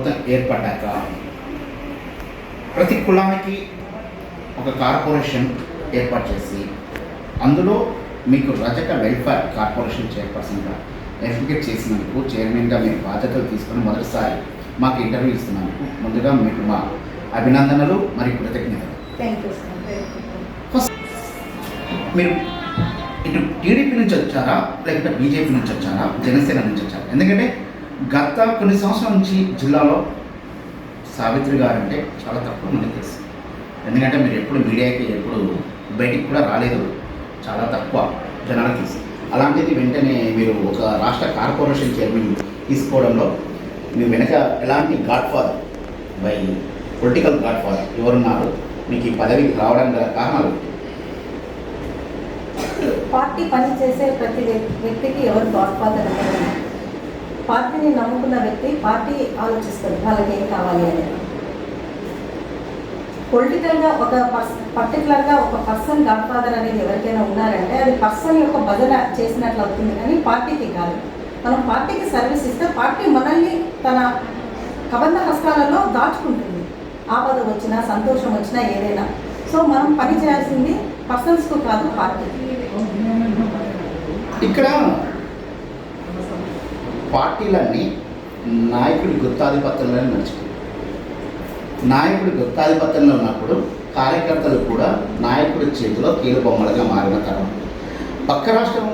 ప్రభుత్వం ఏర్పడ్డాక ప్రతి కులానికి ఒక కార్పొరేషన్ ఏర్పాటు చేసి అందులో మీకు రజక వెల్ఫేర్ కార్పొరేషన్ చైర్పర్సన్గా ఎంపిక చేసినందుకు చైర్మన్గా మీరు బాధ్యతలు తీసుకుని మొదటిసారి మాకు ఇంటర్వ్యూ ఇస్తున్నందుకు ముందుగా మీకు మా అభినందనలు మరియు కృతజ్ఞతలు. ఫస్ట్ మీరు ఇటు టీడీపీ నుంచి వచ్చారా లేకపోతే బీజేపీ నుంచి వచ్చారా జనసేన నుంచి వచ్చారా? ఎందుకంటే గత కొన్ని సంవత్సరాల నుంచి జిల్లాలో సావిత్రి గారు అంటే చాలా తక్కువ మనకు తెలుసు. ఎందుకంటే మీరు ఎప్పుడు మీడియాకి ఎప్పుడు బయటికి కూడా రాలేదు, చాలా తక్కువ జనాలకు తెలుసు. అలాంటిది వెంటనే మీరు ఒక రాష్ట్ర కార్పొరేషన్ చైర్మన్ తీసుకోవడంలో మీ వెనక ఎలాంటి God father by political God father ఎవరున్నారు? మీకు ఈ పదవికి రావడం గల కారణాలు? పార్టీ పనిచేసే ప్రతి వ్యక్తికి ఎవరు గాడ్ ఫాదర్ అంటే పార్టీని నమ్ముకున్న వ్యక్తి పార్టీ ఆలోచిస్తారు వాళ్ళకి ఏం కావాలి అనేది. పొలిటికల్గా ఒక పర్టికులర్గా ఒక పర్సన్ గాడ్ ఫాదర్ అనేది ఎవరికైనా ఉన్నారంటే అది పర్సన్ యొక్క భజన చేసినట్లు అవుతుంది, కానీ పార్టీకి కాదు. మనం పార్టీకి సర్వీస్ ఇస్తే పార్టీ మనల్ని తన కబంధ హస్తాలలో దాచుకుంటుంది. ఆపద వచ్చినా సంతోషం వచ్చినా ఏదైనా. సో మనం పని చేయాల్సింది పర్సన్స్కు కాదు, పార్టీకి. ఇక్కడ పార్టీలన్నీ నాయకుడి గుత్తాధిపత్యంలో నడుచుకుంటాయి. నాయకుడి గుత్తాధిపత్యంలో ఉన్నప్పుడు కార్యకర్తలు కూడా నాయకుడి చేతిలో కీలుబొమ్మలుగా మారిన తరం. పక్క రాష్ట్రం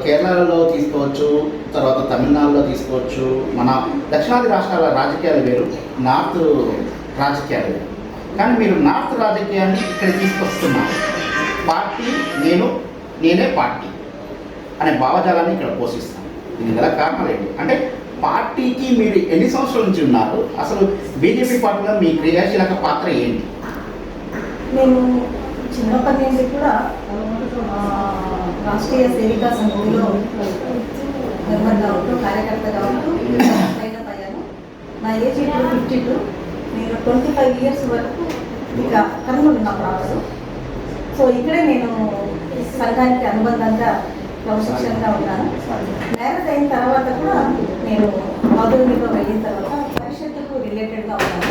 కేరళలో తీసుకోవచ్చు, తర్వాత తమిళనాడులో తీసుకోవచ్చు. మన దక్షిణాది రాష్ట్రాల రాజకీయాలు వేరు, నార్త్ రాజకీయాలు వేరు. కానీ మీరు నార్త్ రాజకీయాన్ని ఇక్కడ తీసుకొస్తున్నారు. పార్టీ నేనే పార్టీ అనే భావజాలాన్ని ఇక్కడ పోషిస్తాను. దీని గల కారణాలు ఏంటి అంటే పార్టీకి మీరు ఎన్ని సంవత్సరాల నుంచి ఉన్నారు? అసలు బీజేపీ పార్టీలో మీ క్రియాశీలక పాత్ర ఏంటి? నేను చిన్నప్పటి నుంచి కూడా రాష్ట్రీయ సేవికా సమితిలో మెంబర్గా ఉంటూ కార్యకర్తగా ఉంటూ ట్రైనప్ అయ్యాను. నా ఏజ్ ఇప్పుడు 52. నేను 25 years వరకు ఇక కర్నూలు నా ప్రాంతం. సో ఇక్కడే నేను సంఘానికి అనుబంధంగా క్రమశిక్షణగా ఉన్నాను. మ్యారేజ్ అయిన తర్వాత కూడా నేను ఆధునికలో వెళ్ళిన తర్వాత పరిషత్తుకు రిలేటెడ్గా ఉన్నాను.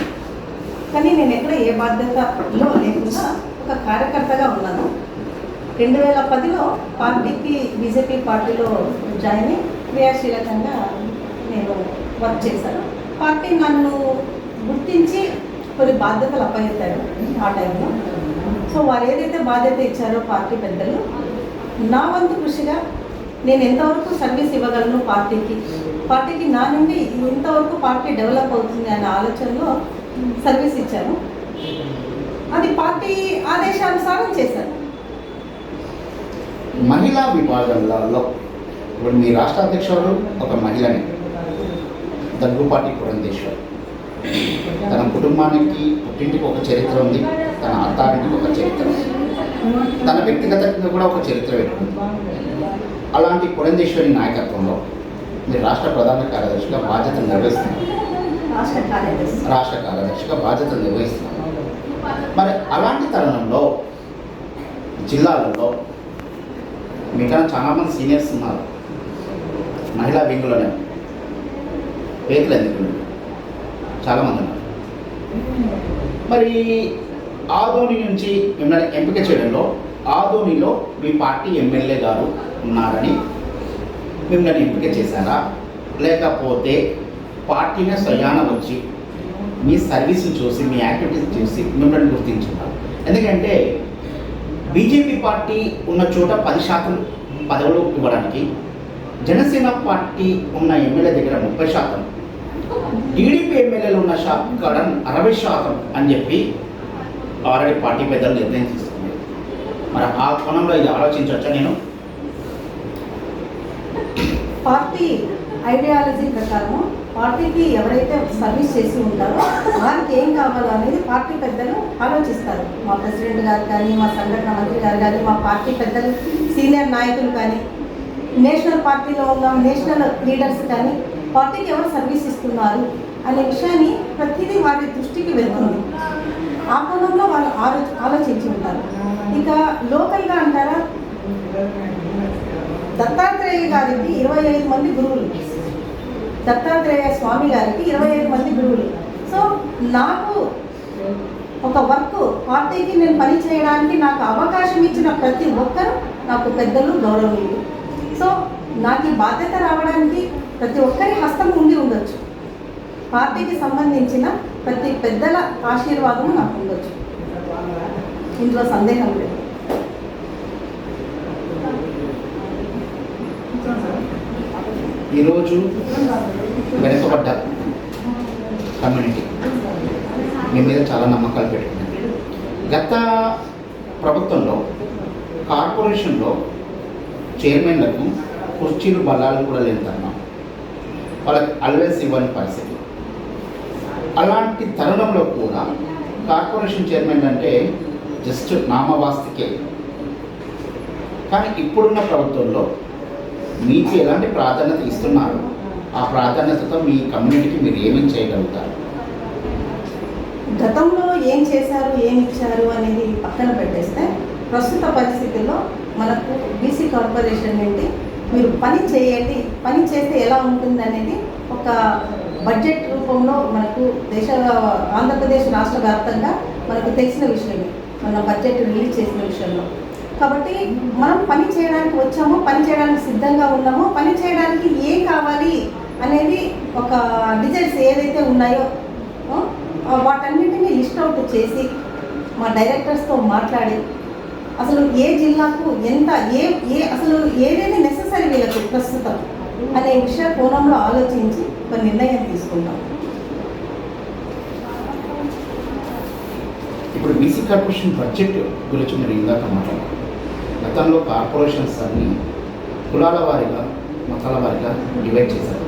కానీ నేను ఎక్కడ ఏ బాధ్యతలో లేకుండా ఒక కార్యకర్తగా ఉన్నాను. 2010లో పార్టీకి బీజేపీ పార్టీలో జాయిన్ అయ్యి క్రియాశీలకంగా నేను వర్క్ చేశాను. పార్టీ నన్ను గుర్తించి కొన్ని బాధ్యతలు అప్పగించారు ఆ టైంలో. సో వారు ఏదైతే బాధ్యత ఇచ్చారో పార్టీ పెద్దలు, నా వంతు కృషిగా నేను ఎంతవరకు సర్వీస్ ఇవ్వగలను పార్టీకి నా నుండి ఇంతవరకు పార్టీ డెవలప్ అవుతుంది అనే ఆలోచనలో సర్వీస్ ఇచ్చాను. అది పార్టీ ఆదేశానుసారం చేశాను. మహిళా విభాగంలో ఇప్పుడు మీ రాష్ట్ర అధ్యక్షుడు ఒక మహిళని, దగ్గుపాటి పురంధేశ్వర్. తన కుటుంబానికి పుట్టింటికి ఒక చరిత్ర ఉంది, తన అత్తారింటికి ఒక చరిత్ర ఉంది, తన వ్యక్తిగతంగా కూడా ఒక చరిత్ర పెట్టుకుంది. అలాంటి పురంధేశ్వరి నాయకత్వంలో మీరు రాష్ట్ర ప్రధాన కార్యదర్శిగా బాధ్యతలు నిర్వహిస్తున్నారు. రాష్ట్ర కార్యదర్శిగా బాధ్యతలు నిర్వహిస్తున్నారు. మరి అలాంటి తరుణంలో జిల్లాలలో మీకన్నా చాలామంది సీనియర్స్ ఉన్నారు మహిళా వింగులోనే, పేర్లు ఎందుకు చాలామంది ఉన్నారు. మరి ఆదోని నుంచి మిమ్మల్ని ఎంపిక చేయడంలో ఆదోనిలో మీ పార్టీ ఎమ్మెల్యే గారు ఉన్నారని మిమ్మల్ని ఎంపిక చేశారా, లేకపోతే పార్టీనే స్వయాన వచ్చి మీ సర్వీస్ని చూసి మీ యాక్టివిటీస్ చూసి మిమ్మల్ని గుర్తించున్నారు? ఎందుకంటే బీజేపీ పార్టీ ఉన్న చోట 10% పదవులు ఇవ్వడానికి, జనసేన పార్టీ ఉన్న ఎమ్మెల్యే దగ్గర 30%, టీడీపీ ఎమ్మెల్యేలు ఉన్న కాడ 60% అని చెప్పి ఆల్రెడీ పార్టీ పెద్దలు నిర్ణయం తీసుకున్నారు. మరి ఆ కోణంలో ఇది ఆలోచించవచ్చా? నేను పార్టీ ఐడియాలజీ ప్రకారం పార్టీకి ఎవరైతే సర్వీస్ చేసి ఉంటారో వారికి ఏం కావాలో అనేది పార్టీ పెద్దలు ఆలోచిస్తారు. మా ప్రెసిడెంట్ గారు కానీ, మా సంఘటన మంత్రి గారు కానీ, మా పార్టీ పెద్దలు సీనియర్ నాయకులు కానీ, నేషనల్ పార్టీలో ఉన్న నేషనల్ లీడర్స్ కానీ పార్టీకి ఎవరు సర్వీస్ ఇస్తున్నారు అనే విషయాన్ని ప్రతిదీ వారి దృష్టికి వెళ్తుంది. ఆ కోణంలో వాళ్ళు ఆలోచించి ఉంటారు. ఇక లోకల్గా అంటారా, దత్తాత్రేయ గారికి 25 మంది గురువులు, దత్తాత్రేయ స్వామి గారికి 25 మంది నాకు ఒక వర్క్ పార్టీకి నేను పని చేయడానికి నాకు అవకాశం ఇచ్చిన ప్రతి ఒక్కరు నాకు పెద్దలు గౌరవనీయులు. సో నాకు ఈ బాధ్యత రావడానికి ప్రతి ఒక్కరి హస్తం ఉండి ఉండొచ్చు. పార్టీకి సంబంధించిన ప్రతి పెద్దల ఆశీర్వాదము నాకు ఉండొచ్చు, ఇందులో సందేహం లేదు. ఈరోజు వెనుకబడ్డ కమ్యూనిటీ మీ మీద చాలా నమ్మకాలు పెట్టుకున్నారు. గత ప్రభుత్వంలో కార్పొరేషన్లో చైర్మన్లకు కుర్చీలు బల్లాలు కూడా లేదన్నాం, వాళ్ళకి అలవెన్స్ ఇవ్వని పరిస్థితి. అలాంటి తరుణంలో కూడా కార్పొరేషన్ చైర్మన్ అంటే జస్ట్ నామవాస్తికే. కానీ ఇప్పుడున్న ప్రభుత్వంలో మీకు ఎలాంటి ప్రాధాన్యత ఇస్తున్నారు, ఆ ప్రాధాన్యతతో మీ కమ్యూనిటీకి మీరు ఏమేమి చేయగలుగుతారు? గతంలో ఏం చేశారు, ఏమి ఇచ్చారు అనేది పక్కన పెట్టేస్తే ప్రస్తుత పరిస్థితుల్లో మనకు బీసీ కార్పొరేషన్ నుండి మీరు పని చేయండి, పని చేస్తే ఎలా ఉంటుంది అనేది ఒక బడ్జెట్ రూపంలో మనకు ఆంధ్రప్రదేశ్ రాష్ట్ర వ్యాప్తంగా మనకు తెలిసిన విషయమే, మన బడ్జెట్ రిలీజ్ చేసిన విషయంలో. కాబట్టి మనం పని చేయడానికి వచ్చాము, పని చేయడానికి సిద్ధంగా ఉన్నాము. పని చేయడానికి ఏం కావాలి అనేది ఒక డిజైన్స్ ఏదైతే ఉన్నాయో వాటన్నింటినీ లిస్ట్ అవుట్ చేసి మా డైరెక్టర్స్తో మాట్లాడి అసలు ఏ జిల్లాకు ఎంత అసలు ఏదైనా నెససరీ వీళ్ళకు ప్రస్తుతం అనే విషయ కోణంలో ఆలోచించి ఒక నిర్ణయం తీసుకుంటాం. ఇప్పుడు బీసీ కార్పొరేషన్ బడ్జెట్ గురించి మీరు ఇందాక మాట్లాడారు. గతంలో కార్పొరేషన్స్ అన్ని కులాల వారీగా మతాల వారీగా డివైడ్ చేశారు.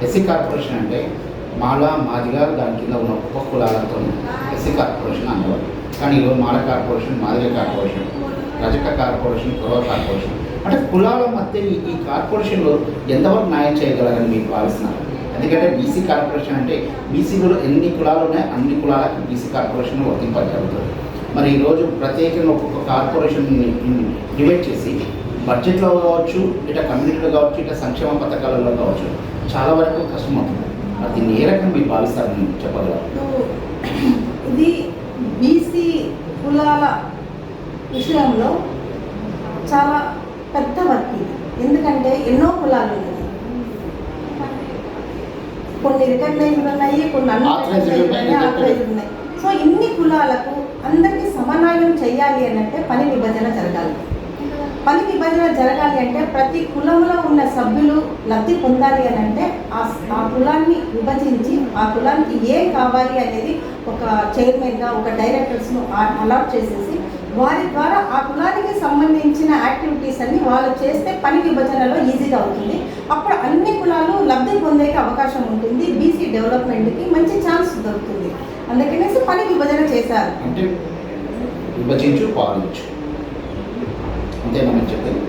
ఎస్సీ కార్పొరేషన్ అంటే మాల మాదిగా దాని కింద ఉన్న ఉప కులాలతో ఎస్సీ కార్పొరేషన్ అనేవారు. కానీ ఈరోజు మాల కార్పొరేషన్, మాదిగ కార్పొరేషన్, రజక కార్పొరేషన్, కురవ కార్పొరేషన్ అంటే కులాల మధ్య ఈ కార్పొరేషన్లో ఎంతవరకు న్యాయం చేయగలరని మీరు భావిస్తున్నారు? ఎందుకంటే బీసీ కార్పొరేషన్ అంటే బీసీలో ఎన్ని కులాలు ఉన్నాయో అన్ని కులాలకు బీసీ కార్పొరేషన్ వర్తింపజరుగుతుంది. మరి ఈరోజు ప్రత్యేకంగా ఒక్కొక్క కార్పొరేషన్ని డివైడ్ చేసి బడ్జెట్లో కావచ్చు, ఇట్లా కమ్యూనిటీలో కావచ్చు, ఇట్లా సంక్షేమ పథకాలలో కావచ్చు చాలా వరకు కష్టమవుతుంది. మరి దీన్ని ఏ రకంగా మీరు భావిస్తారని చెప్పగలరు? ఇది బీసీ కులాల విషయంలో చాలా పెద్ద వర్క్ ఇది. ఎందుకంటే ఎన్నో కులాలు ఉన్నాయి, కొన్ని రికగ్నైజ్డ్ ఉన్నాయి, కొన్ని అన్రికగ్నైజ్డ్ ఉన్నాయి. సో ఇన్ని కులాలకు అందరికీ సమన్వయం చేయాలి అని అంటే పని విభజన జరగాలి. పని విభజన జరగాలి అంటే ప్రతి కులంలో ఉన్న సభ్యులు లబ్ధి పొందాలి అని అంటే ఆ కులాన్ని విభజించి ఆ కులానికి ఏం కావాలి అనేది ఒక చైర్మన్గా ఒక డైరెక్టర్స్ను అలాట్ చేసేసి వారి ద్వారా ఆ కులానికి సంబంధించిన యాక్టివిటీస్ అన్ని వాళ్ళు చేస్తే పని విభజనలో ఈజీగా అవుతుంది. అప్పుడు అన్ని కులాలు లబ్ధి పొందే అవకాశం ఉంటుంది, బీసీ డెవలప్మెంట్కి మంచి ఛాన్స్ దొరుకుతుంది. అందుకనేసి పని విభజన చేశారు. అంటే విభజించు పాలించు అంతేనా చెప్పేది?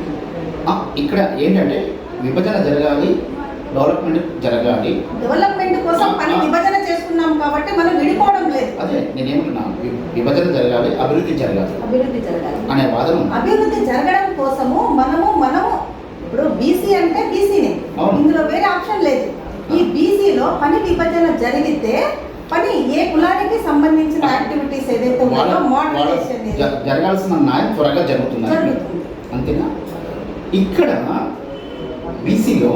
ఇక్కడ ఏంటంటే విభజన జరగాలి, డెవలప్మెంట్ జరగాలి. డెవలప్మెంట్ కోసం పని విభజన చేసుకున్నాం కాబట్టి మనం విడిపోవడం లేదు. అదే నేనేమంటున్నాను, విభజన జరగాలి, అభివృద్ధి జరగాలి అనే వాదన. అభివృద్ధి జరగడం కోసము మనము ఇప్పుడు బీసీ అంటే బీసీనే, ఇందులో వేరే ఆప్షన్ లేదు. ఈ బీసీలో పని విభజన జరిగితే పని ఏ కులానికి సంబంధించిన యాక్టివిటీస్ ఏదైతే ఉన్నాయో మోడరేషన్ జరగాల్సిన న్యాయం త్వరగా జరుగుతుంది, అంతేనా? ఇక్కడ బీసీలో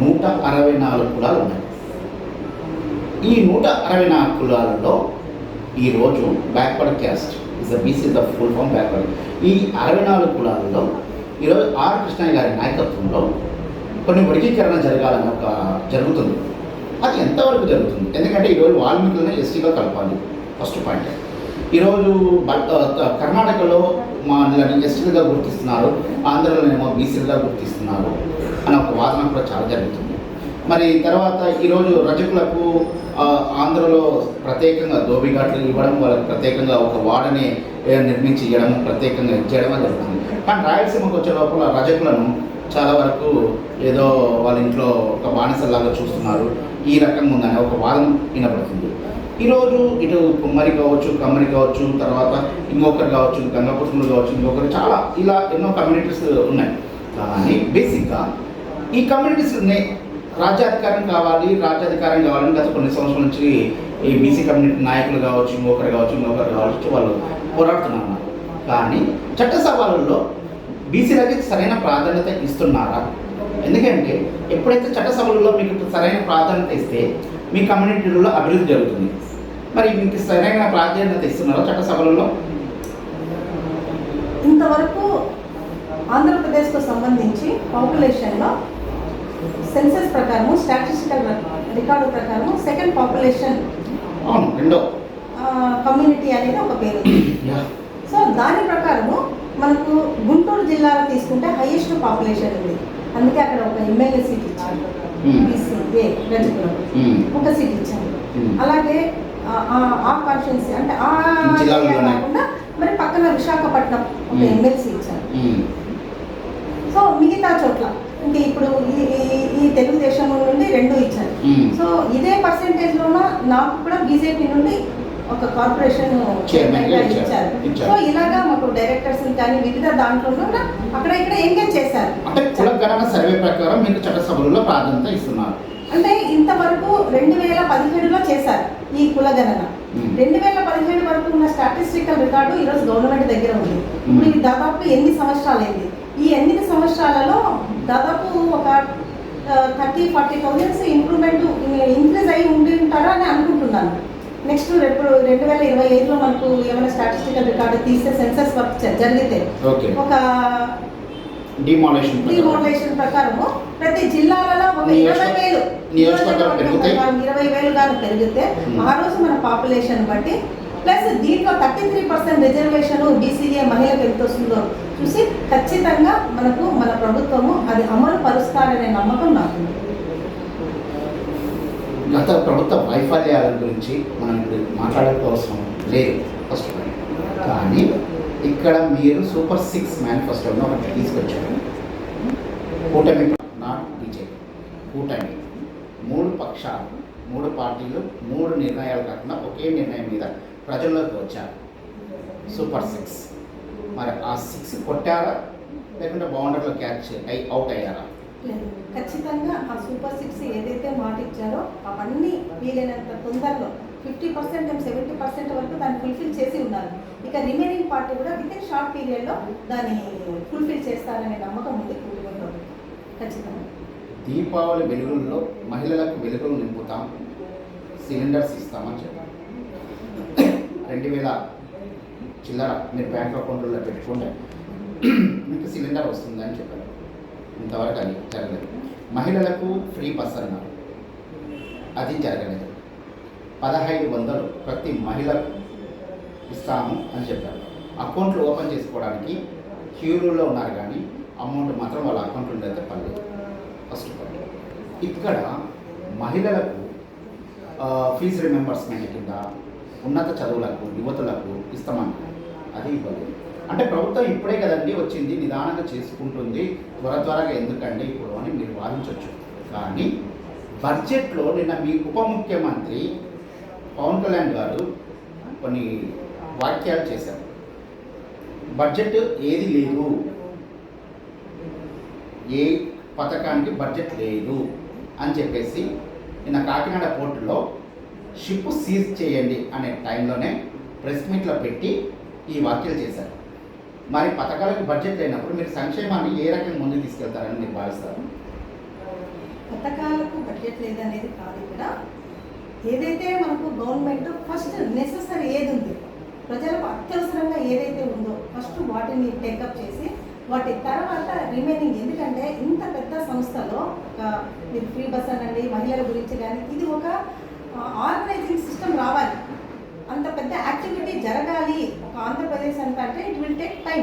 164 కులాలు ఉన్నాయి. ఈ 164 కులాలలో ఈరోజు backward caste is the BC the full form backward. ఈ 64 కులాలలో ఈరోజు ఆర్ కృష్ణయ్య గారి నాయకత్వంలో కొన్ని వర్గీకరణ జరగాలని జరుగుతుంది. అది ఎంతవరకు జరుగుతుంది? ఎందుకంటే ఈరోజు వాల్మీకులనే ఎస్టీగా కలపాలి, ఫస్ట్ పాయింట్. ఈరోజు కర్ణాటకలో మనల్ని ఎస్టీలుగా గుర్తిస్తున్నారు, ఆంధ్రలోనేమో బీసీలుగా గుర్తిస్తున్నారు అని ఒక వాదన కూడా చాలా జరుగుతుంది. మరి తర్వాత ఈరోజు రజకులకు ఆంధ్రలో ప్రత్యేకంగా దోబిఘాట్లు ఇవ్వడం, వాళ్ళకి ప్రత్యేకంగా ఒక వాడని నిర్మించి ఇవ్వడం, ప్రత్యేకంగా ఇచ్చేయడం జరుగుతుంది. కానీ రాయలసీమకు వచ్చే లోపల రజకులను చాలా వరకు ఏదో వాళ్ళ ఇంట్లో ఒక బానిసలాగా చూస్తున్నారు, ఈ రకంగా ఉందని ఒక వాదన వినబడుతుంది. ఈరోజు ఇటు కుమ్మరి కావచ్చు, కమ్మరి కావచ్చు, తర్వాత ఇంకొకరు కావచ్చు, గంగపుత్రులు కావచ్చు, ఇంకొకరు చాలా ఇలా ఎన్నో కమ్యూనిటీస్ ఉన్నాయి. కానీ బేసిక్గా ఈ కమ్యూనిటీస్ని రాజ్యాధికారం కావాలని గత కొన్ని సంవత్సరాల నుంచి ఈ బీసీ కమ్యూనిటీ నాయకులు కావచ్చు, ఇంకొకరు కావచ్చు వాళ్ళు పోరాడుతున్నారు. కానీ చట్టసభలలో బీసీలకి సరైన ప్రాధాన్యత ఇస్తున్నారా? ఎందుకంటే ఎప్పుడైతే చట్టసభలలో మీకు సరైన ప్రాధాన్యత ఇస్తే మీ కమ్యూనిటీలో అభివృద్ధి జరుగుతుంది. మరి మీకు సరైన ప్రాధాన్యత ఇస్తున్నారా చట్టసభలలో? ఇంతవరకు ఆంధ్రప్రదేశ్కు సంబంధించి పాపులేషన్లో సెన్సస్ ప్రకారము, స్టాటిస్టికల్ రికార్డు ప్రకారము సెకండ్ పాపులేషన్ రెండో కమ్యూనిటీ అనేది ఒక పేరు. సో దాని ప్రకారము మనకు గుంటూరు జిల్లాలో తీసుకుంటే హైయెస్ట్ పాపులేషన్ ఉంది. అందుకే అక్కడ ఒక ఎమ్మెల్యే సీట్ ఇచ్చారు, బీసీ రజకులకు ఒక సీట్ ఇచ్చారు. అలాగే ఆ కాన్స్టిట్యున్సీ అంటే ఆ కాకుండా మరి పక్కన విశాఖపట్నం ఒక ఎమ్మెల్సీ ఇచ్చారు. సో మిగతా చోట్ల ఇంకా ఇప్పుడు ఈ తెలుగుదేశం నుండి 2 ఇచ్చారు. సో ఇదే పర్సెంటేజ్లోనూ నాకు కూడా బీజేపీ నుండి ఒక కార్పొరేషన్ ఇచ్చారు. సో ఇలాగా మాకు డైరెక్టర్స్ కానీ వివిధ దాంట్లో అక్కడ ఇక్కడ ఎంగేజ్ చేశారు. అంటే కులగణన సర్వే ప్రకారం మీకు చట్టసభలలో ప్రాధాన్యత ఇస్తున్నారు. అంటే ఇంతవరకు 2017లో చేశారు ఈ కులగణన. 2017 వరకు ఉన్న స్టాటిస్టికల్ రికార్డు ఈరోజు గవర్నమెంట్ దగ్గర ఉంది. ఇప్పుడు ఇది దాదాపు 8 సంవత్సరాలు అయింది. ఈ 8 సంవత్సరాలలో దాదాపు ఒక 30-40,000 ఇంప్రూవ్మెంట్ ఇంక్రీజ్ అయ్యి ఉండి ఉంటారా అని అనుకుంటున్నాను. నెక్స్ట్ రేపు 2025లో మనకు ఏమైనా స్టాటిస్టికల్ రికార్డు తీస్తే సెన్సస్ వర్క్ జరిగితే ఒక డిమోడలేషన్ ప్రకారము ప్రతి జిల్లాలలో ఒక 20,000 గాను పెరిగితే ఆ రోజు మన పాపులేషన్ బట్టి ప్లస్ దీంట్లో 33% రిజర్వేషన్ బీసీఏ మహిళలకు ఎంత వస్తుందో చూసి ఖచ్చితంగా మనకు మన ప్రభుత్వము అది అమలు పరుస్తారనే నమ్మకం నాకు. గత ప్రభుత్వ వైఫల్యాల గురించి మనం ఇప్పుడు మాట్లాడకపోవసం లేదు ఫస్ట్. కానీ ఇక్కడ మీరు సూపర్ 6 మేనిఫెస్టోను ఒకటి తీసుకొచ్చారు. కూటమి, నాట్ బీజేపీ, కూటమి 3 పక్షాలు, 3 పార్టీలు 3 నిర్ణయాలు కాకుండా ఒకే నిర్ణయం మీద ప్రజల్లోకి వచ్చారు. సూపర్ 6 మరి ఆ 6 కొట్టారా లేకుంటే బౌండరీలో క్యాచ్ అవుట్ అయ్యారా? లేదు, ఖచ్చితంగా ఆ సూపర్ 6 ఏదైతే మాట ఇచ్చారో అవన్నీ వీలైనంత తొందరలో 50% 70% వరకు దాన్ని ఫుల్ఫిల్ చేసి ఉన్నారు. ఇక రిమైనింగ్ పార్టీ కూడా విత్ ఇన్ షార్ట్ పీరియడ్లో దాన్ని ఫుల్ఫిల్ చేస్తారనే నమ్మకం ఉంది కుటుంబంలో ఖచ్చితంగా. దీపావళి వెలుగుల్లో మహిళలకు వెలుగులు నింపుతాం, సిలిండర్స్ ఇస్తామని చెప్పారు. 2,000 చిల్లర మీరు బ్యాంక్ అకౌంట్లో పెట్టుకుంటే మీకు సిలిండర్ వస్తుందని చెప్పారు. ఇంతవరకు అది జరగలేదు. మహిళలకు ఫ్రీ బస్ అన్నారు, అది జరగలేదు. 1,500 ప్రతి మహిళకు ఇస్తాము అని చెప్పారు. అకౌంట్లు ఓపెన్ చేసుకోవడానికి క్యూలో ఉన్నారు కానీ అమౌంట్ మాత్రం వాళ్ళ అకౌంట్లో అయితే పడలేదు. First point. ఇక్కడ మహిళలకు ఫీజు రిమెంబర్స్మెంట్ కింద ఉన్నత చదువులకు యువతులకు ఇస్తామన్నారు, అది ఇవ్వలేదు. అంటే ప్రభుత్వం ఇప్పుడే కదండి వచ్చింది, నిదానంగా చేసుకుంటుంది, త్వరగా ఎందుకండి ఇప్పుడు అని మీరు వాదించవచ్చు. కానీ బడ్జెట్లో నిన్న మీ ఉప ముఖ్యమంత్రి పవన్ కళ్యాణ్ గారు కొన్ని వాక్యాలు చేశారు. బడ్జెట్ ఏది లేదు, ఏ పథకానికి బడ్జెట్ లేదు అని చెప్పేసి నిన్న కాకినాడ పోర్టులో షిప్ సీజ్ చేయండి అనే టైంలోనే ప్రెస్ మీట్లో పెట్టి ఈ వ్యాఖ్యలు చేశారు. మరి పథకాలకు బడ్జెట్ లేనప్పుడు మీరు సంక్షేమాన్ని ఏ రకంగా ముందుకు తీసుకెళ్తారని మీరు భావిస్తారు? పథకాలకు బడ్జెట్ లేదనేది కాదు. ఇక్కడ ఏదైతే మనకు గవర్నమెంట్ ఫస్ట్ నెసెసరీ ఏది ఉంది, ప్రజలకు అత్యవసరంగా ఏదైతే ఉందో ఫస్ట్ వాటిని టేకప్ చేసి వాటి తర్వాత రిమైనింగ్. ఎందుకంటే ఇంత పెద్ద సంస్థలో ఒక మీరు ఫ్రీ బస్ అనండి, మహిళల గురించి కానీ ఇది ఒక ఆర్గనైజింగ్ సిస్టమ్ రావాలి. అంత పెద్ద యాక్టివిటీ జరగాలి ఒక ఆంధ్రప్రదేశ్ అంతా అంటే ఇట్ విల్ టేక్ టైం.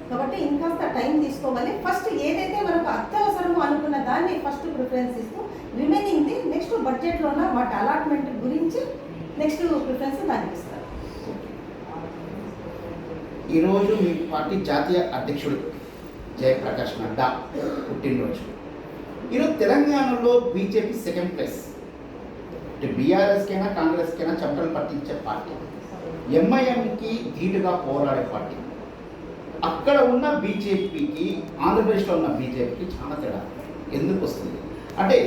కాబట్టి ఇంకాస్త టైం తీసుకోవాలి. ఫస్ట్ ఏదైతే మనకు అత్యవసరమో అనుకున్న దాన్ని ఫస్ట్ ప్రిఫరెన్స్ ఇస్తూ రిమైనింగ్ది నెక్స్ట్ బడ్జెట్లోన వాటి అలాట్మెంట్ గురించి నెక్స్ట్ ప్రిఫరెన్స్ దానికి ఇస్తారు. ఈరోజు మీ పార్టీ జాతీయ అధ్యక్షుడు జయప్రకాష్ నడ్డా పుట్టినరోజు. ఈరోజు తెలంగాణలో బీజేపీ సెకండ్ ప్లేస్. బీఆర్ఎస్కైనా కాంగ్రెస్కైనా చెమటలు పట్టించే పార్టీ, ఎంఐఎంకి ధీటుగా పోరాడే పార్టీ. అక్కడ ఉన్న బీజేపీకి, ఆంధ్రప్రదేశ్లో ఉన్న బీజేపీకి చాలా తేడా ఎందుకు వస్తుంది? అంటే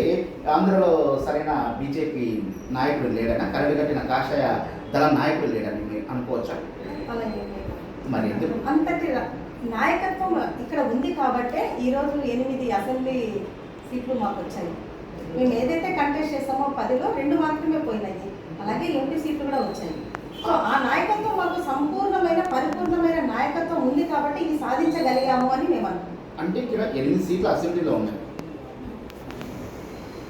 ఆంధ్రలో సరైన బీజేపీ నాయకుడు లేడనా, కరడు కట్టిన కాషాయ దళ నాయకుడు లేడని మీరు అనుకోవచ్చా? అలాగే మరి ఎందుకు అంతటి నాయకత్వం ఇక్కడ ఉంది కాబట్టే ఈరోజు 8 అసెంబ్లీ సీట్లు మాకు వచ్చాయి. మేము ఏదైతే కంటెస్ట్ చేస్తామో 10లో 2 మాత్రమే పోయినాయి. అలాగే ఎంపీ సీట్లు కూడా వచ్చాయి. సో ఆ నాయకత్వం మాకు సంపూర్ణమైన పరిపూర్ణమైన నాయకత్వం ఉంది కాబట్టి ఇది సాధించగలిగాము అని మేము అనుకుంటాం. అంటే ఇక్కడ 8 సీట్లు అసెంబ్లీలో ఉన్నాయి.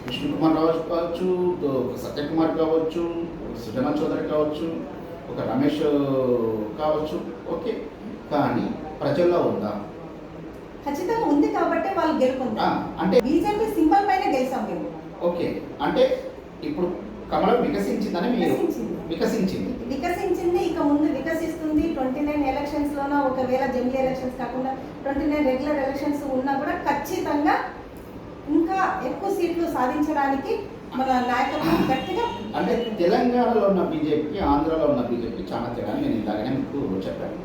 విష్ణుకుమార్ రావు కావచ్చు, సత్యకుమార్ కావచ్చు, సుజనా చౌదరి కావచ్చు, ఒక రమేష్ కావచ్చు, ఓకే. కానీ ప్రజల్లో ఉందా? ఖచ్చితంగా ఉంది కాబట్టి వాళ్ళు గెలుపొందారు. అంటే బీజేపీ సింబల్ పైన గెలిచాం మేము. ఓకే, అంటే ఇప్పుడు కమలం వికసించిందని మీరు వికసించింది, ఇక ముందు వికసిస్తుంది. 29 ఎలక్షన్స్లోనో ఒకవేళ జమిలీ ఎలక్షన్స్ కాకుండా 29 రెగ్యులర్ ఎలక్షన్స్ ఉన్నా కూడా ఖచ్చితంగా ఇంకా ఎక్కువ సీట్లు సాధించడానికి మన నాయకత్వం గట్టిగా. అంటే తెలంగాణలో ఉన్న బీజేపీకి ఆంధ్రలో ఉన్న బీజేపీకి చాలా తేడా నేను ఇందాకనే మీకు చెప్పాను.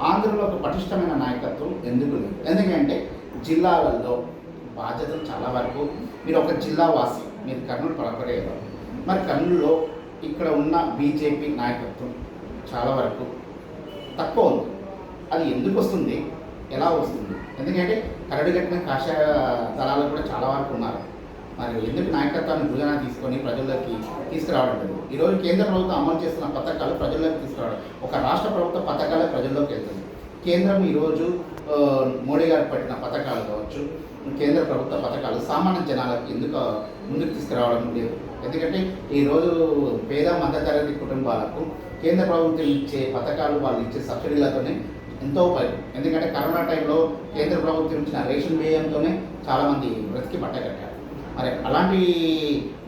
ఆంధ్రలో ఒక పటిష్టమైన నాయకత్వం ఎందుకు లేదు? ఎందుకంటే జిల్లాలలో బాధ్యతలు చాలా వరకు, మీరు ఒక జిల్లా వాసి, మీరు కర్నూలు పలకరేదో, మరి కర్నూలులో ఇక్కడ ఉన్న బీజేపీ నాయకత్వం చాలా వరకు తక్కువ ఉంది. అది ఎందుకు వస్తుంది, ఎలా వస్తుంది? ఎందుకంటే కరడు కట్టిన కాషాయ దళాలు కూడా చాలా వరకు ఉన్నారు. మరి ఎందుకు నాయకత్వాన్ని భుజాన తీసుకొని ప్రజల్లోకి తీసుకురావడం లేదు? ఈరోజు కేంద్ర ప్రభుత్వం అమలు చేస్తున్న పథకాలు ప్రజల్లోకి తీసుకురావడం, ఒక రాష్ట్ర ప్రభుత్వ పథకాలే ప్రజల్లోకి వెళ్తుంది. కేంద్రం ఈరోజు మోడీ గారు పెట్టిన పథకాలు కావచ్చు, కేంద్ర ప్రభుత్వ పథకాలు సామాన్య జనాలకు ఎందుకు ముందుకు తీసుకురావడం లేదు? ఎందుకంటే ఈరోజు పేద మధ్యతరగతి కుటుంబాలకు కేంద్ర ప్రభుత్వం ఇచ్చే పథకాలు, వాళ్ళు ఇచ్చే సబ్సిడీలతోనే ఎంతో ఉపయోగం. ఎందుకంటే కరోనా టైంలో కేంద్ర ప్రభుత్వం ఇచ్చిన రేషన్ వ్యయంతోనే చాలామంది బ్రతికి బట్టకట్టారు. మరి అలాంటి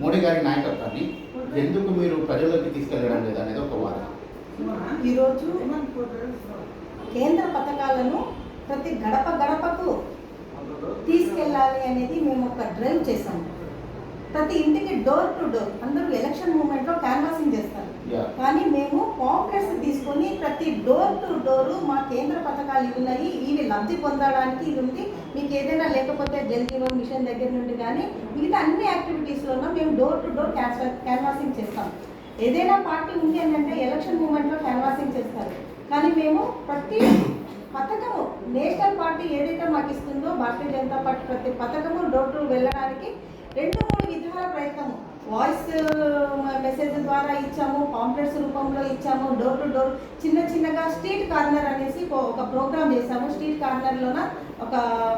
మోడీ గారి నాయకత్వాన్ని ఎందుకు మీరు ప్రజల్లోకి తీసుకెళ్ళడం లేదు అనేది ఒక వాదన. ఈరోజు కేంద్ర పథకాలను ప్రతి గడప గడపకు తీసుకెళ్ళాలి అనేది మేము ఒక డ్రైవ్ చేసాము. ప్రతి ఇంటికి డోర్ టు డోర్, అందరూ ఎలక్షన్ మూమెంట్లో క్యాన్వాసింగ్ చేస్తారు. కానీ మేము పాంప్లెట్స్ తీసుకొని ప్రతి డోర్ టు డోరు మా కేంద్ర పథకాలు ఇవి ఉన్నాయి, ఇవి లబ్ధి పొందడానికి ఇది ఉంది, మీకు ఏదైనా లేకపోతే జల్ జీవన్ మిషన్ దగ్గర నుండి కానీ మిగతా అన్ని యాక్టివిటీస్లోనూ మేము డోర్ టు డోర్ క్యాన్వాసింగ్ చేస్తాం. ఏదైనా పార్టీ ఉంది అని అంటే ఎలక్షన్ మూమెంట్లో క్యాన్వాసింగ్ చేస్తారు. కానీ మేము ప్రతి పథకము, నేషనల్ పార్టీ ఏదైతే మాకు ఇస్తుందో భారతీయ జనతా పార్టీ ప్రతి పథకము డోర్ టు వెళ్ళడానికి 2-3 విధాల ప్రయత్నము, వాయిస్ మెసేజ్ ద్వారా ఇచ్చాము, పాంప్లెట్స్ రూపంలో ఇచ్చాము, డోర్ టు డోర్ చిన్నగా స్ట్రీట్ కార్నర్ అనేసి ఒక ప్రోగ్రామ్ చేశాము. స్ట్రీట్ కార్నర్లోన ఒక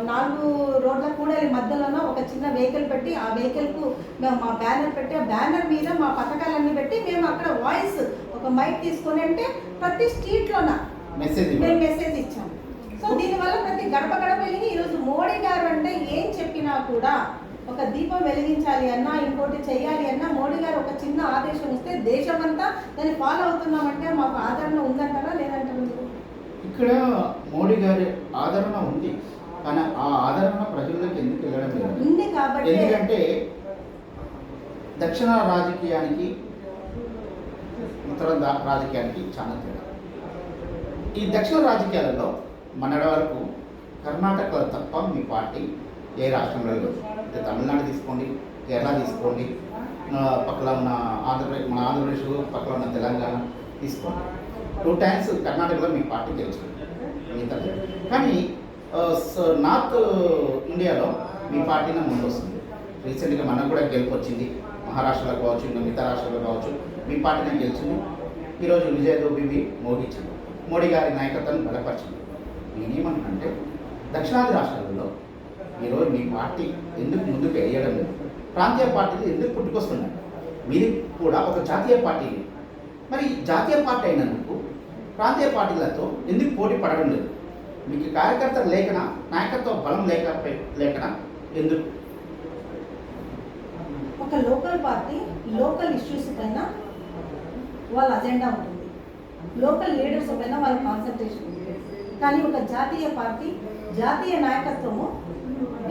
4 రోడ్ల కూడలి మధ్యలోన ఒక చిన్న వెహికల్ పెట్టి, ఆ వెహికల్కు మేము మా బ్యానర్ పెట్టి, ఆ బ్యానర్ మీద మా పథకాలన్నీ పెట్టి మేము అక్కడ వాయిస్ ఒక మైక్ తీసుకొని అంటే ప్రతి స్ట్రీట్లోన మేము మెసేజ్ ఇచ్చాము. సో దీనివల్ల ప్రతి గడప గడప వెళ్ళి ఈరోజు మోడీ గారు అంటే ఏం చెప్పినా కూడా, ఒక దీపం వెలిగించాలి అన్నా, ఇంకోటి చేయాలి అన్నా, మోడీ గారు ఒక చిన్న ఆదేశం ఇస్తే దేశమంతా దాన్ని ఫాలో అవుతున్నామంటే మాకు ఆదరణ ఉందంటారా లేదంటారా? ఇక్కడ మోడీ గారి ఆదరణ ఉంది, కానీ ఆ ఆదరణ ప్రజల్లోకి ఎందుకు వెళ్ళడం లేదు? ఉంది కాబట్టి. ఎందుకంటే దక్షిణ రాజకీయానికి ఉత్తర రాజకీయానికి చాలా తేడా. ఈ దక్షిణ రాజకీయాలలో మొన్నటి వరకు కర్ణాటకలో తప్ప మీ పార్టీ ఏ రాష్ట్రంలో లేదు. తమిళనాడు తీసుకోండి, కేరళ తీసుకోండి, పక్కన ఉన్న మన ఆంధ్రప్రదేశ్ పక్కన ఉన్న తెలంగాణ తీసుకోండి, 2 times కర్ణాటకలో మీ పార్టీ గెలిచింది. మిగతా కానీ నార్త్ ఇండియాలో మీ పార్టీనే ముందు వస్తుంది. రీసెంట్గా మనకు కూడా గెలుపు వచ్చింది. మహారాష్ట్రలో కావచ్చు, ఇంకా మిగతా రాష్ట్రాల్లో కావచ్చు మీ పార్టీనే గెలిచింది. ఈరోజు విజయ్ దూబిని మోగించింది, మోడీ గారి నాయకత్వాన్ని బలపరిచింది. నేనేమంటే దక్షిణాది రాష్ట్రాలలో ఈరోజు మీ పార్టీ ఎందుకు ముందుకు వేయడం లేదు? ప్రాంతీయ పార్టీలు ఎందుకు పుట్టుకొస్తున్నాయి? మీరు కూడా ఒక జాతీయ పార్టీ, మరి జాతీయ పార్టీ అయినందుకు ప్రాంతీయ పార్టీలతో ఎందుకు పోటీ పడడం లేదు? మీకు కార్యకర్తలు లేకనా, నాయకత్వ బలం లేకనా ఎందుకు? ఒక లోకల్ పార్టీ లోకల్ ఇష్యూస్ పైన వాళ్ళ అజెండా ఉంటుంది, లోకల్ లీడర్స్ పైన వాళ్ళ కాన్సన్ట్రేషన్ ఉంటుంది. కానీ ఒక జాతీయ పార్టీ, జాతీయ నాయకత్వము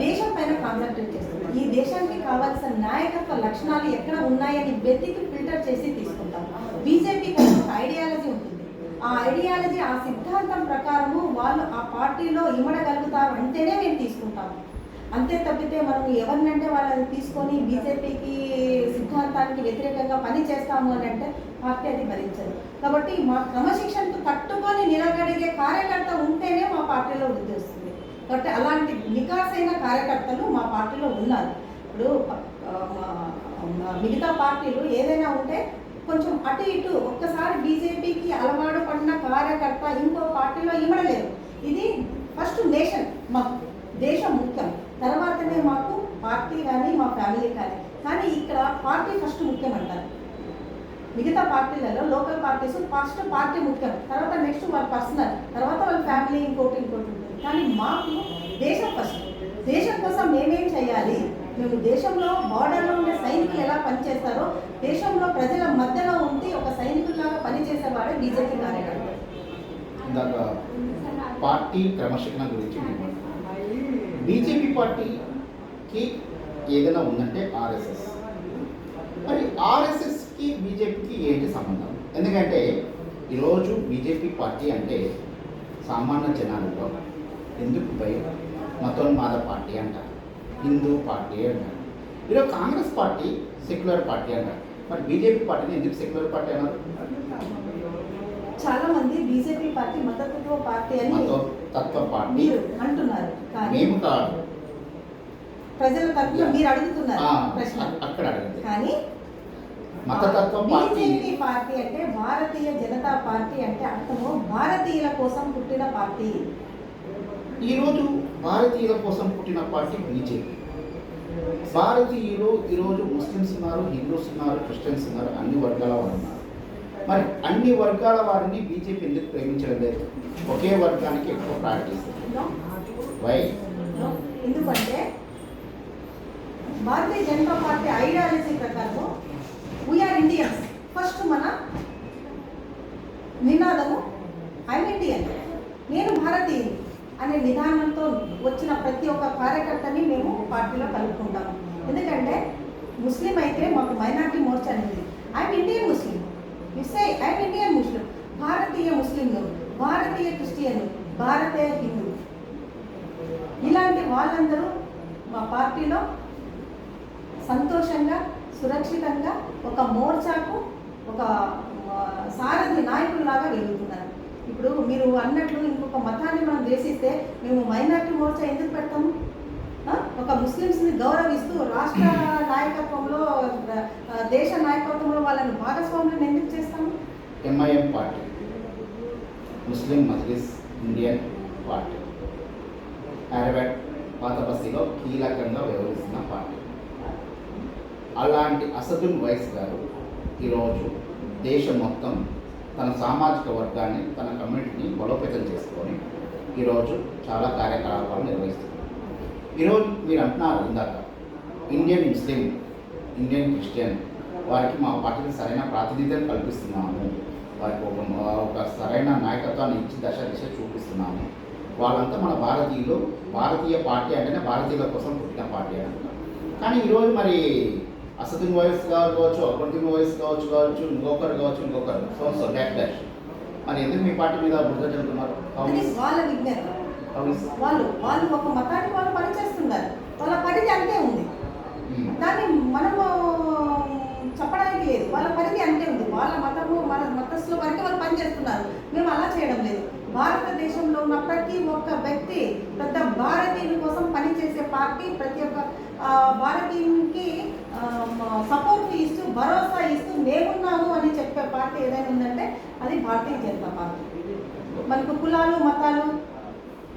దేశం పైన కాన్సన్ట్రేట్ చేస్తుంది. ఈ దేశానికి కావాల్సిన నాయకత్వ లక్షణాలు ఎక్కడ ఉన్నాయని వెతికి ఫిల్టర్ చేసి తీసుకుంటాం. బీజేపీకి ఒక ఐడియాలజీ ఉంటుంది, ఆ ఐడియాలజీ, ఆ సిద్ధాంతం ప్రకారము వాళ్ళు ఆ పార్టీలో ఇమడగలుగుతారు అంటేనే మేము తీసుకుంటాము. అంతే తప్పితే మనం ఎవరినంటే వాళ్ళని తీసుకొని బీజేపీకి సిద్ధాంతానికి వ్యతిరేకంగా పని చేస్తాము అని అంటే పార్టీ అది భరించదు. కాబట్టి మా క్రమశిక్షణకు కట్టుకొని నిలబడిగే కార్యకర్త ఉంటేనే మా పార్టీలో వృద్ధి వస్తుంది. కాబట్టి అలాంటి నికాసైన కార్యకర్తలు మా పార్టీలో ఉన్నారు. ఇప్పుడు మిగతా పార్టీలు ఏదైనా ఉంటే కొంచెం అటు ఇటు ఒక్కసారి బీజేపీకి అలవాటు పడిన కార్యకర్త ఇంకో పార్టీలో ఇమడలేరు. ఇది ఫస్ట్ నేషన్, మాకు దేశం ముఖ్యం, తర్వాతనే మాకు పార్టీ కానీ మా ఫ్యామిలీ కానీ ఇక్కడ పార్టీ ఫస్ట్ ముఖ్యం అంటారు. మిగతా పార్టీలలో లోకల్ పార్టీస్ ఫస్ట్ పార్టీ ముఖ్యం, తర్వాత నెక్స్ట్ వాళ్ళ పర్సనల్, తర్వాత వాళ్ళ ఫ్యామిలీ ఇంకోటి ఉంటుంది. కానీ మాకు దేశం ఫస్ట్. దేశం కోసం మేమేం చేయాలి, మేము దేశంలో బార్డర్లో ఉండే సైనికులు ఎలా పనిచేస్తారో దేశంలో ప్రజల మధ్యలో ఉండి ఒక సైనికుల్లాగా పనిచేసేవాడే బీజేపీ కార్యకర్త. ఇందాక పార్టీ క్రమశిక్షణ గురించి బీజేపీ పార్టీకి ఏదైనా ఉందంటే ఆర్ఎస్ఎస్. మరి ఆర్ఎస్ఎస్కి బీజేపీకి ఏంటి సంబంధం? ఎందుకంటే ఈరోజు బీజేపీ పార్టీ అంటే సామాన్య జనాలలో ఎందుకు భయం, మతోన్మాద పార్టీ అంటారు, హిందూ పార్టీ అంటారు. ఈరోజు కాంగ్రెస్ పార్టీ సెక్యులర్ పార్టీ అంటారు. మరి బీజేపీ పార్టీని ఎందుకు సెక్యులర్ పార్టీ అన్నారు? చాలా మంది బీజేపీ పార్టీ మతతత్వ పార్టీ అని తత్వ పార్టీ మీరు అంటున్నారు, కానీ మేము కాదు, ప్రజల తరఫున మీరు అడుగుతున్నారు ప్రశ్న. అక్కడ అడగండి. కానీ మతతత్వ పార్టీ బీజేపీ పార్టీ అంటే భారతీయ జనతా పార్టీ అంటే అర్థము భారతీయుల కోసం పుట్టిన పార్టీ. ఈరోజు భారతీయుల కోసం పుట్టిన పార్టీ బీజేపీ. భారతీయులు ఈరోజు ముస్లిమ్స్ ఉన్నారు, హిందూస్ ఉన్నారు, క్రిస్టియన్స్ ఉన్నారు, అన్ని వర్గాల వారు ఉన్నారు. మరి అన్ని వర్గాల వారిని బీజేపీ ఎందుకు ప్రేమించడం లేదు? ఒకే వర్గానికి ఎక్కువ ప్రాక్టీస్ వై? ఎందుకంటే భారతీయ జనతా పార్టీ ఐడియాలజీ ప్రకారం వీఆర్ ఇండియన్స్. ఫస్ట్ మన నినాదము ఐఎమ్ ఇండియన్, నేను భారతీయుని అనే నిదానంతో వచ్చిన ప్రతి ఒక్క కార్యకర్తని మేము పార్టీలో కలుపుకుంటాము. ఎందుకంటే ముస్లిం అయితే మాకు మైనార్టీ మోర్చా అనేది I am Indian Muslim, it's I am Indian Muslim, భారతీయ ముస్లింలు, భారతీయ క్రిస్టియన్, భారతీయ హిందూ, ఇలాంటి వాళ్ళందరూ మా పార్టీలో సంతోషంగా సురక్షితంగా ఒక మోర్చాకు ఒక సారథి నాయకుల్లాగా వెలుగుతున్నారు. ఇప్పుడు మీరు అన్నట్లు ఇంకొక మతాన్ని మనం ద్వేషిస్తే మేము మైనార్టీ మోర్చా ఎందుకు పెడతాము? ఒక ముస్లిమ్స్ని గౌరవిస్తూ రాష్ట్ర నాయకత్వంలో దేశ నాయకత్వంలో వాళ్ళని భాగస్వాములను ఎందుకు చేస్తాము? MIM party Muslim Majlis Indian party Hyderabad పాత బస్తీలో కీలకంగా వ్యవహరిస్తున్న పార్టీ. అలాంటి అసదుల్ వైస్ గారు ఈరోజు దేశం మొత్తం తన సామాజిక వర్గాన్ని, తన కమ్యూనిటీని బలోపేతం చేసుకొని ఈరోజు చాలా కార్యకలాపాలు నిర్వహిస్తున్నారు. ఈరోజు మీరు అంటున్నారు ఇందాక ఇండియన్ ముస్లిం, ఇండియన్ క్రిస్టియన్ వారికి మా పార్టీకి సరైన ప్రాతినిధ్యం కల్పిస్తున్నాము, వారికి ఒక సరైన నాయకత్వాన్ని ఇచ్చి దిశ చూపిస్తున్నాము. వాళ్ళంతా మన భారతీయులు, భారతీయ పార్టీ అంటేనే భారతీయుల కోసం పుట్టిన పార్టీ అంటున్నారు. కానీ ఈరోజు మరి అసదుల్ వాయిస్ కావచ్చు, అక్బరుద్దీన్ వాయిస్ కావచ్చు, ఇంకొకరు సో డాష్ డాష్ మరి ఎందుకు మీ పార్టీ మీద బుద్ధ చెబుతున్నారు? వాళ్ళ విజ్ఞత, వాళ్ళు ఒక మతానికి వాళ్ళు పనిచేస్తున్నారు, వాళ్ళ పరిధి అంతే ఉంది, దాన్ని మనము చెప్పడానికి లేదు. వాళ్ళ పరిధి అంతే ఉంది, వాళ్ళ మతము మన మతస్థుల వరకే వాళ్ళు పనిచేస్తున్నారు, మేము అలా చేయడం లేదు. భారతదేశంలో ఉన్న ప్రతి ఒక్క వ్యక్తి పెద్ద భారతీయుల కోసం పనిచేసే పార్టీ, ప్రతి ఒక్క భారతీయునికి సపోర్ట్ ఇస్తూ భరోసా ఇస్తూ మేమున్నాము అని చెప్పే పార్టీ ఏదైనా ఉందంటే అది భారతీయ జనతా పార్టీ. మనకు కులాలు మతాలు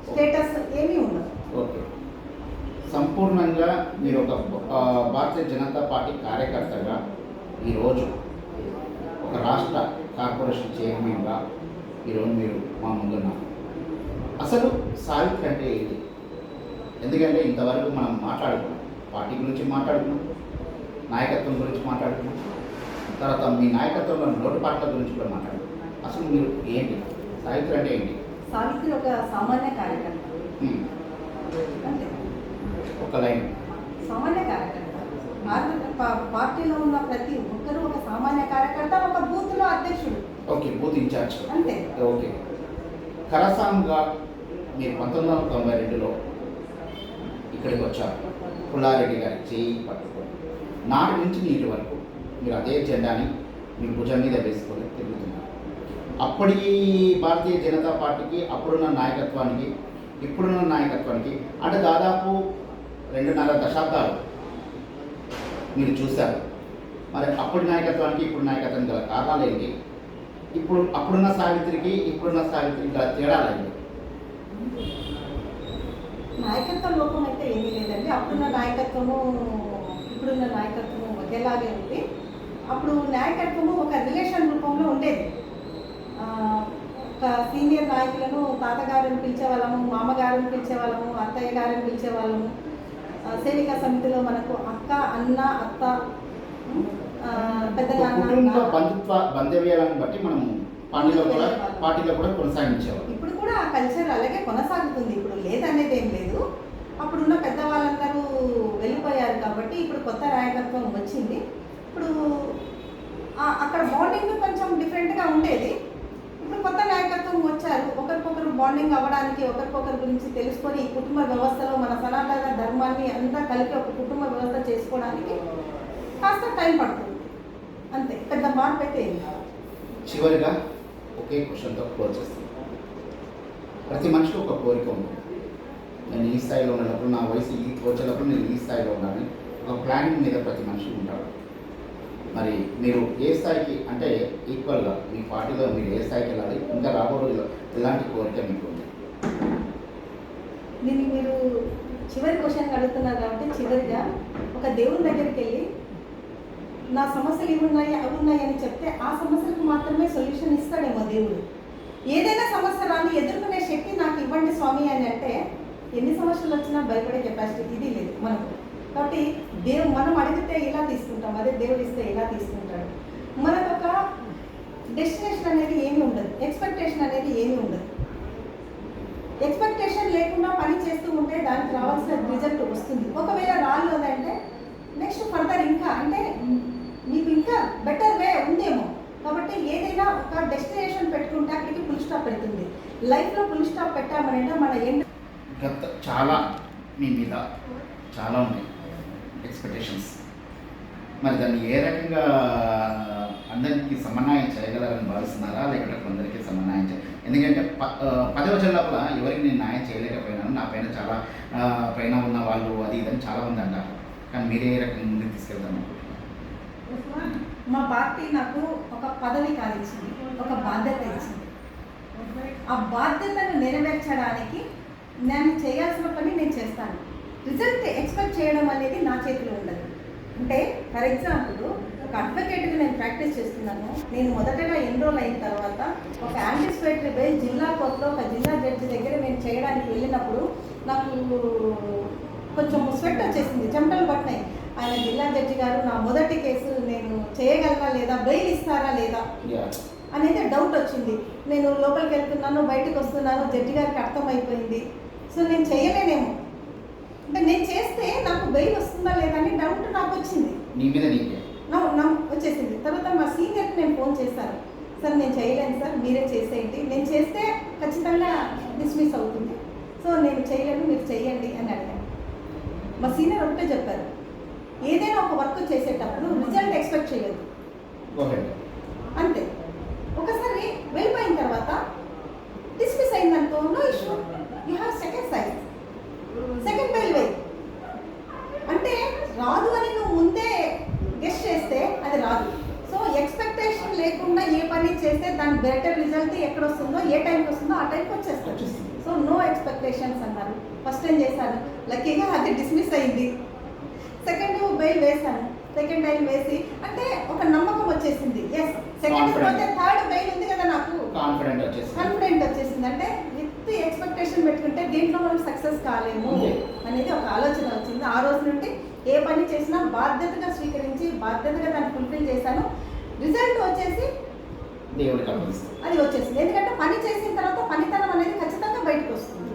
స్టేటస్ ఏమీ ఉండదు. ఓకే, సంపూర్ణంగా మీరు ఒక భారతీయ జనతా పార్టీ కార్యకర్తగా ఈరోజు ఒక రాష్ట్ర కార్పొరేషన్ చైర్మన్గా ఈరోజు మీరు మా ముందున్నారు. అసలు సావిత్రి అంటే ఏంటి? ఎందుకంటే ఇంతవరకు మనం మాట్లాడుకున్నాం, పార్టీ గురించి మాట్లాడుకున్నాం, నాయకత్వం గురించి మాట్లాడుకున్నాం, తర్వాత మీ నాయకత్వంలో లోటుపాట్ల గురించి కూడా మాట్లాడుకున్నాం. అసలు మీరు ఏంటి? సావిత్రి అంటే ఏంటి? సావిత్రి ఒక సామాన్య కార్యకర్త, ఒక లైన్ సామాన్య కార్యకర్త. పార్టీలో ఉన్న ప్రతి ఒక్కరూ ఒక సామాన్య కార్యకర్త, ఒక బూత్లో అధ్యక్షుడు. ఓకే, బూత్ ఇన్ఛార్జ్ అంతే. ఓకే, కరసాంగా మీరు 1992లో ఇక్కడికి వచ్చారు. పుల్లారెడ్డి గారి చేయి పట్టుకొని నాటి నుంచి నీటి వరకు మీరు అదే జెండాని మీ భుజం మీద వేసుకొని తిరుగుతున్నారు. అప్పటి భారతీయ జనతా పార్టీకి అప్పుడున్న నాయకత్వానికి ఇప్పుడున్న నాయకత్వానికి అంటే దాదాపు 2.5 దశాబ్దాలు మీరు చూశారు. మరి అప్పటి నాయకత్వానికి ఇప్పుడు నాయకత్వానికి గల కారణాలు ఏంటి? అప్పుడున్న సావిత్రికి ఇప్పుడున్న సావిత్రికి గల తేడాలు ఏంటి? నాయకత్వ లోపం అయితే ఏమీ లేదండి. అప్పుడున్న నాయకత్వము ఇప్పుడున్న నాయకత్వము ఒకేలాగే ఉంది. అప్పుడు నాయకత్వము ఒక రిలేషన్ రూపంలో ఉండేది. ఒక సీనియర్ నాయకులను తాతగారిని పిలిచేవాళ్ళము, మామగారిని పిలిచేవాళ్ళము, అత్తయ్య గారిని పిలిచేవాళ్ళము. సేవికా సమితిలో మనకు అక్క, అన్న, అత్త, పెద్దగా కుటుంబ బంధవ్యాలను బట్టి మనం పార్టీలో కూడా కొనసాగించేవాళ్ళం. ఇప్పుడు కూడా ఆ కల్చర్ అలాగే కొనసాగుతుంది. ఇప్పుడు లేదనేది ఏం లేదు. అప్పుడున్న పెద్దవాళ్ళందరూ వెళ్ళిపోయారు కాబట్టి ఇప్పుడు కొత్త నాయకత్వం వచ్చింది. ఇప్పుడు అక్కడ బాండింగ్ కొంచెం డిఫరెంట్గా ఉండేది. ఇప్పుడు కొత్త నాయకత్వం వచ్చారు. ఒకరికొకరు బాండింగ్ అవ్వడానికి, ఒకరికొకరి గురించి తెలుసుకొని ఈ కుటుంబ వ్యవస్థలో మన సనాతన ధర్మాన్ని అంతా కలిపి ఒక కుటుంబ వ్యవస్థ చేసుకోవడానికి కాస్త టైం పడుతుంది. అంతే, పెద్ద మార్పు అయితే ఏం కాదు. చివరిగా ఒకే క్వశ్చన్తో క్లోజ్ చేస్తాను. ప్రతి మనిషికి ఒక కోరిక ఉంటుంది. నేను ఈ స్థాయిలో ఉన్నప్పుడు, నా వయసు వచ్చేటప్పుడు నేను ఈ స్థాయిలో ఉండాలని ఒక ప్లానింగ్ మీద ప్రతి మనిషి ఉంటాడు. మరి మీరు ఏ స్థాయికి అంటే ఈక్వల్గా మీ పార్టీలో మీరు ఏ స్థాయికి వెళ్ళాలి, ఇంకా రాబో రోజుల్లో ఎలాంటి కోరిక మీకు ఉంది? మీరు చివరి క్వశ్చన్ అడుగుతున్నారు కాబట్టి చివరిగా ఒక దేవుని దగ్గరికి వెళ్ళి నా సమస్యలు ఇవి ఉన్నాయి అవి ఉన్నాయి అని చెప్తే ఆ సమస్యలకు మాత్రమే సొల్యూషన్ ఇస్తాడేమో దేవుడు. ఏదైనా సమస్య రాని ఎదుర్కొనే శక్తి నాకు ఇవ్వండి స్వామి అని అంటే ఎన్ని సమస్యలు వచ్చినా భయపడే కెపాసిటీ ఇది లేదు మనకు. కాబట్టి మనం అడిగితే ఇలా తీసుకుంటాం, అదే దేవుడు ఇస్తే ఇలా తీసుకుంటాడు. మనకు ఒక డెస్టినేషన్ అనేది ఏమీ ఉండదు, ఎక్స్పెక్టేషన్ అనేది ఏమీ ఉండదు. ఎక్స్పెక్టేషన్ లేకుండా పని చేస్తూ ఉంటే దానికి రావాల్సిన రిజల్ట్ వస్తుంది. ఒకవేళ రాలేదంటే నెక్స్ట్ ఫర్దర్ ఇంకా అంటే మీకు ఇంకా బెటర్ వే ఉందేమో. కాబట్టి ఏదైనా ఒక డెస్టినేషన్ పెట్టుకుంటే అక్కడికి ఫుల్ స్టాప్ పెడుతుంది. లైఫ్లో ఫుల్ స్టాప్ పెట్టామనంటే మన ఎండ్ చాలా మీ మీద చాలా ఉన్నాయి ఎక్స్పెక్టేషన్స్. మరి దాన్ని ఏ రకంగా అందరికీ సమన్వయం చేయగలరని భావిస్తున్నారా, లేకపోతే కొందరికి సమన్వయం ఎందుకంటే 10వ లోపల ఎవరికి నేను న్యాయం చేయలేకపోయినాను, నా పైన చాలా పైన ఉన్న వాళ్ళు అది ఇదని చాలామంది అంటారు. కానీ మీరే రకంగా ముందుకు తీసుకెళ్తాను? మా పార్టీ నాకు ఒక పదవి కాదిచ్చింది, ఒక బాధ్యత ఇచ్చింది. ఆ బాధ్యతను నెరవేర్చడానికి నేను చేయాల్సిన పని నేను చేస్తాను. రిజల్ట్ ఎక్స్పెక్ట్ చేయడం అనేది నా చేతిలో ఉండదు. అంటే ఫర్ ఎగ్జాంపుల్ ఒక అడ్వకేట్గా నేను ప్రాక్టీస్ చేస్తున్నాను. నేను మొదటగా ఎన్రోల్ అయిన తర్వాత ఒక యాంటిసిపేటరీ బేస్ జిల్లా కోర్టులో ఒక జిల్లా జడ్జి దగ్గర నేను చేయడానికి వెళ్ళినప్పుడు నాకు కొంచెం స్వెట్ వచ్చేసింది, చెమటలు పట్టినాయి. ఆయన జిల్లా జడ్జి గారు నా మొదటి కేసు నేను చేయగలనా లేదా, బెయిల్ ఇస్తారా లేదా అనేది డౌట్ వచ్చింది. నేను లోపలికి వెళ్తున్నాను, బయటకు వస్తున్నాను, జడ్జి గారికి అర్థమైపోయింది. సో నేను చేయలేనేమో, అంటే నేను చేస్తే నాకు బెయిల్ వస్తుందా లేదా అని డౌట్ నాకు వచ్చింది, వచ్చేసింది. తర్వాత మా సీనియర్కి నేను ఫోన్ చేశాను, సార్ నేను చేయలేను సార్, మీరే చేసేయండి, నేను చేస్తే ఖచ్చితంగా డిస్మిస్ అవుతుంది, సో నేను చేయలేను, మీరు చేయండి అని అడిగాను. మా సీనియర్ ఒకటే చెప్పారు, ఏదైనా ఒక వర్క్ చేసేటప్పుడు రిజల్ట్ ఎక్స్పెక్ట్ చేయలేదు, అంతే. ఒకసారి వెళ్ళిపోయిన తర్వాత డిస్మిస్ అయిందనుకో, no issue, you have second size, second bail way. అంటే రాదు అని నువ్వు ముందే గెస్ట్ చేస్తే అది రాదు. సో ఎక్స్పెక్టేషన్ లేకుండా ఏ పని చేస్తే దాని బెటర్ రిజల్ట్ ఎక్కడ వస్తుందో, ఏ టైంకి వస్తుందో ఆ టైంకి వచ్చేస్తుంది. సో నో ఎక్స్పెక్టేషన్స్ అన్నారు. ఫస్ట్ టైం చేశాను, లక్కీగా అది డిస్మిస్ అయింది. సెకండ్ బెయిల్ వేశాను, సెకండ్ టైం వేసి అంటే ఒక నమ్మకం వచ్చేసింది. ఎస్, సెకండ్ పోతే థర్డ్ బెయిల్ ఉంది కదా, నాకు కాన్ఫిడెంట్ వచ్చేసింది. అంటే విత్ ఎక్స్పెక్టేషన్ పెట్టుకుంటే దీంట్లో మనం సక్సెస్ కాలేము అనేది ఒక ఆలోచన వచ్చింది. ఆ రోజు నుండి ఏ పని చేసినా బాధ్యతగా స్వీకరించి బాధ్యతగా దాన్ని ఫుల్ఫిల్ చేశాను. రిజల్ట్ వచ్చేసి అది వచ్చేసింది. ఎందుకంటే పని చేసిన తర్వాత పనితనం అనేది ఖచ్చితంగా బయటకు వస్తుంది.